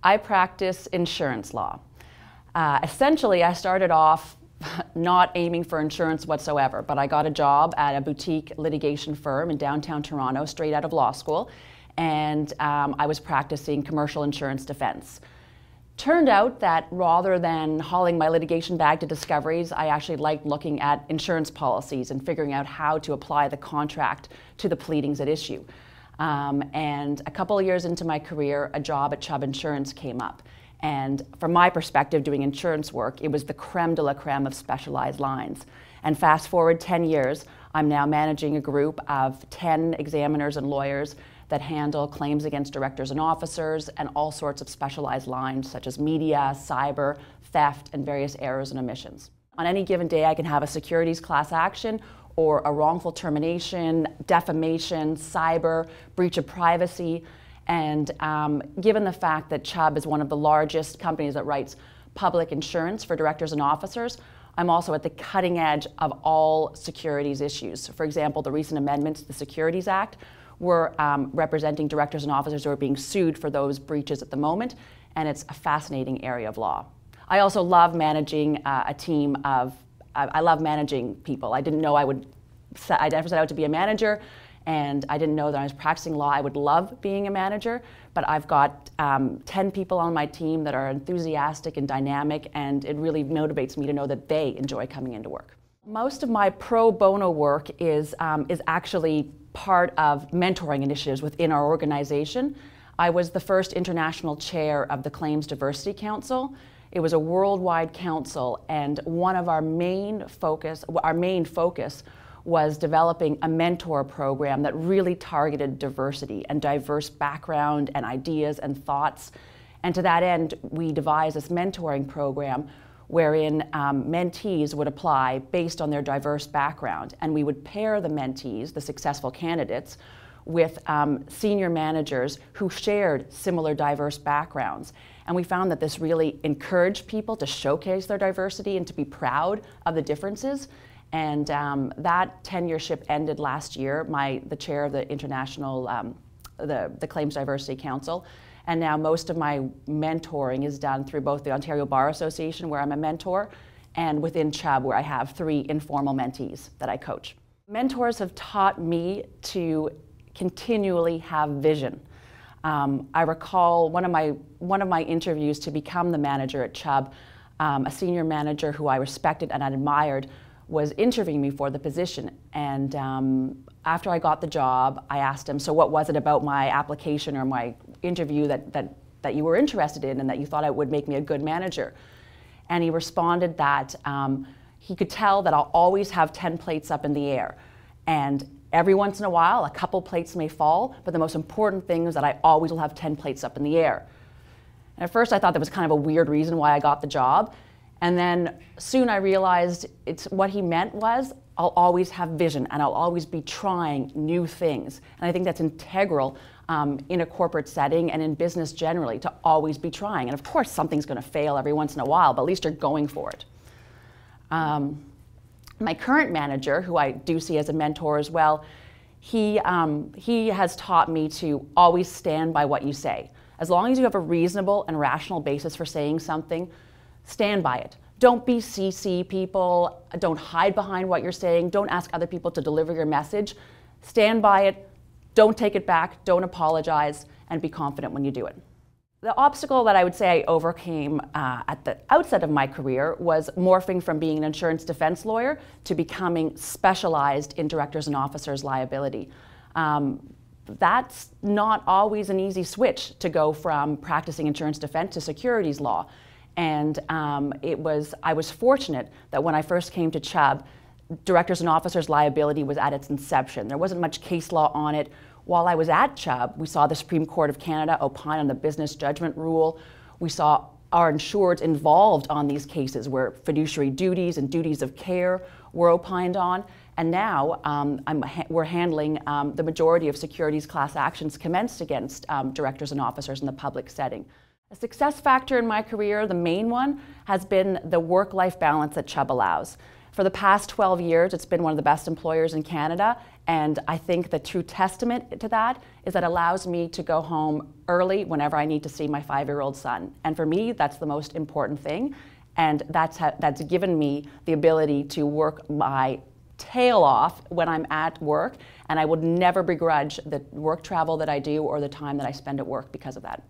I practice insurance law. Essentially, I started off not aiming for insurance whatsoever, but I got a job at a boutique litigation firm in downtown Toronto straight out of law school, and I was practicing commercial insurance defense. Turned out that rather than hauling my litigation bag to discoveries, I actually liked looking at insurance policies and figuring out how to apply the contract to the pleadings at issue. And a couple of years into my career, a job at Chubb Insurance came up. And from my perspective, doing insurance work, it was the creme de la creme of specialized lines. And fast forward 10 years, I'm now managing a group of 10 examiners and lawyers that handle claims against directors and officers and all sorts of specialized lines such as media, cyber, theft, and various errors and omissions. On any given day, I can have a securities class action or a wrongful termination, defamation, cyber, breach of privacy. And given the fact that Chubb is one of the largest companies that writes public insurance for directors and officers, I'm also at the cutting edge of all securities issues. For example, the recent amendments to the Securities Act were representing directors and officers who are being sued for those breaches at the moment, and it's a fascinating area of law. I also love managing a team of, I love managing people. I didn't know I never set out to be a manager, and I didn't know that I was practicing law. I would love being a manager, but I've got 10 people on my team that are enthusiastic and dynamic, and it really motivates me to know that they enjoy coming into work. Most of my pro bono work is actually part of mentoring initiatives within our organization. I was the first international chair of the Claims Diversity Council. It was a worldwide council, and one of our main focus was developing a mentor program that really targeted diversity and diverse background and ideas and thoughts. And to that end, we devised this mentoring program wherein mentees would apply based on their diverse background, and we would pair the mentees, the successful candidates, with senior managers who shared similar diverse backgrounds. And we found that this really encouraged people to showcase their diversity and to be proud of the differences. And that tenureship ended last year, the chair of the international, the Claims Diversity Council. And now most of my mentoring is done through both the Ontario Bar Association, where I'm a mentor, and within Chubb, where I have 3 informal mentees that I coach. Mentors have taught me to continually have vision. I recall one of my interviews to become the manager at Chubb, a senior manager who I respected and admired was interviewing me for the position. And after I got the job, I asked him, so what was it about my application or my interview that you were interested in and that you thought it would make me a good manager? And he responded that he could tell that I'll always have 10 plates up in the air. And every once in a while, a couple plates may fall, but the most important thing is that I always will have 10 plates up in the air. And at first I thought that was kind of a weird reason why I got the job. And then soon I realized what he meant was I'll always have vision and I'll always be trying new things. And I think that's integral in a corporate setting and in business generally, to always be trying. And of course something's going to fail every once in a while, but at least you're going for it. My current manager, who I do see as a mentor as well, he has taught me to always stand by what you say. As long as you have a reasonable and rational basis for saying something, stand by it. Don't be CC people. Don't hide behind what you're saying. Don't ask other people to deliver your message. Stand by it. Don't take it back. Don't apologize, and be confident when you do it. The obstacle that I would say I overcame at the outset of my career was morphing from being an insurance defense lawyer to becoming specialized in directors and officers liability. That's not always an easy switch to go from practicing insurance defense to securities law. And I was fortunate that when I first came to Chubb, directors and officers liability was at its inception. There wasn't much case law on it. While I was at Chubb, we saw the Supreme Court of Canada opine on the business judgment rule. We saw our insureds involved on these cases where fiduciary duties and duties of care were opined on. And now we're handling the majority of securities class actions commenced against directors and officers in the public setting. A success factor in my career, the main one, has been the work-life balance that Chubb allows. For the past 12 years, it's been one of the best employers in Canada, and I think the true testament to that is that it allows me to go home early whenever I need to see my 5-year-old son. And for me, that's the most important thing, and that's given me the ability to work my tail off when I'm at work, and I would never begrudge the work travel that I do or the time that I spend at work because of that.